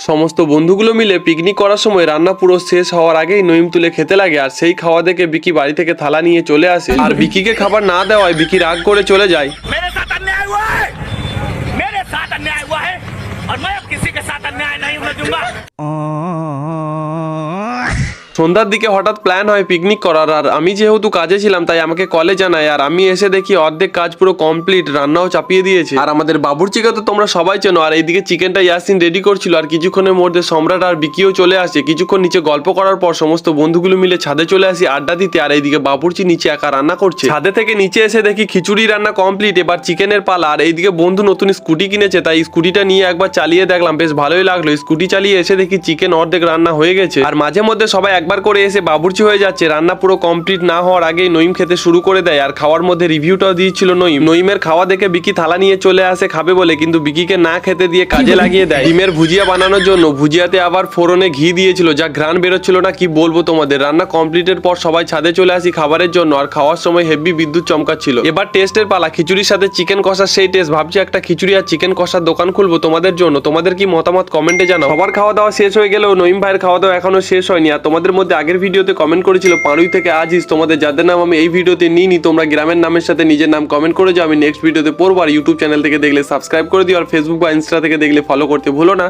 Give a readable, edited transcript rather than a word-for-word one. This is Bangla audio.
সমস্ত বন্ধুগুলো মিলে পিকনিক করার সময় রান্না পুরো শেষ হওয়ার আগেই নইম তুলে খেতে লাগে, আর সেই খাওয়া দেখে বিকি বাড়ি থেকে থালা নিয়ে চলে আসে। আর বিকিকে খাবার না দেওয়ায় বিকি রাগ করে চলে যায়। मेरे साथ अन्याय हुआ है, मेरे साथ अन्याय हुआ है और मैं अब किसी के साथ अन्याय नहीं होने दूंगा। সন্ধ্যার দিকে হঠাৎ প্ল্যান হয় পিকনিক করার, আর আমি যেহেতু কাজে ছিলাম তাই আমাকে কলে জানায়, আর আমি এসে দেখি অর্ধেক কাজ পুরো কমপ্লিট, রান্নাও চাপিয়ে দিয়েছে। আর আমাদের বাবুর্চিকে তো তোমরা সবাই চেনো, আর এইদিকে চিকেনটা ইয়াসিন রেডি করছিল, আর কিছুক্ষণের মধ্যে সম্রাট আর বিকিও চলে আসে। কিছুক্ষণ নিচে গল্প করার পর সমস্ত বন্ধুগুলো মিলে ছাদে চলে আসি আড্ডা দিতে, আর এইদিকে বাবুর্চি নিচে একা রান্না করছে। ছাদে থেকে নিচে এসে দেখি খিচুড়ি রান্না কমপ্লিট, এবার চিকেনের পালা। আর এইদিকে বন্ধু নতুন স্কুটি কিনেছে, তাই স্কুটিটা নিয়ে একবার চালিয়ে দেখলাম, বেশ ভালোই লাগলো। স্কুটি চালিয়ে এসে দেখি চিকেন অর্ধেক রান্না হয়ে গেছে, আর মাঝে মধ্যে সবাই একবার করে এসে বাবুর্চি হয়ে যাচ্ছে। রান্না পুরো কমপ্লিট না হওয়ার আগেই নইম খেতে শুরু করে দেয়, আর খাওয়ার মধ্যে রিভিউটাও দিয়েছিল নইম। নইমের খাওয়া দেখে বিকি থালা নিয়ে চলে আসে খাবে বলে, কিন্তু বিকিকে না খেতে দিয়ে কাজে লাগিয়ে দেয় ডিমের ভুজিয়া বানানোর জন্য। ভুজিয়াতে আবার ফোড়নে ঘি দিয়েছিল, যা ঘ্রাণ বেরোচ্ছিল না কি বলবো তোমাদের। রান্না কমপ্লিটের পর সবাই ছাদে চলে আসি খাবারের জন্য, আর খাওয়ার সময় হেভি বিদ্যুৎ চমকাচ্ছিল। এবার টেস্টের পালা, খিচুড়ির সাথে চিকেন কষার সেই টেস্ট। ভাবছি একটা খিচুড়ি আর চিকেন কষার দোকান খুলবো তোমাদের জন্য। তোমাদের কি মতামত কমেন্টে জানাও। সবার খাওয়া দাওয়া শেষ হয়ে গেলেও নইম ভাইয়ের খাওয়া দাওয়া এখনো শেষ হয়নি। আর তোমাদের মধ্যে আগের ভিডিওতে কমেন্ট করেছিল পাড়ুই থেকে আজিজ, তোমাদের যাদের নাম আমি এই ভিডিওতে নিইনি তোমরা গ্রামের নামের সাথে নিজের নাম কমেন্ট করে যাও, আমি নেক্সট ভিডিওতে পড়বো। আর ইউটিউব চ্যানেল থেকে দেখলে সাবস্ক্রাইব করে দিও, আর ফেসবুক বা ইনস্টা থেকে দেখলে ফলো করতে ভুলো না।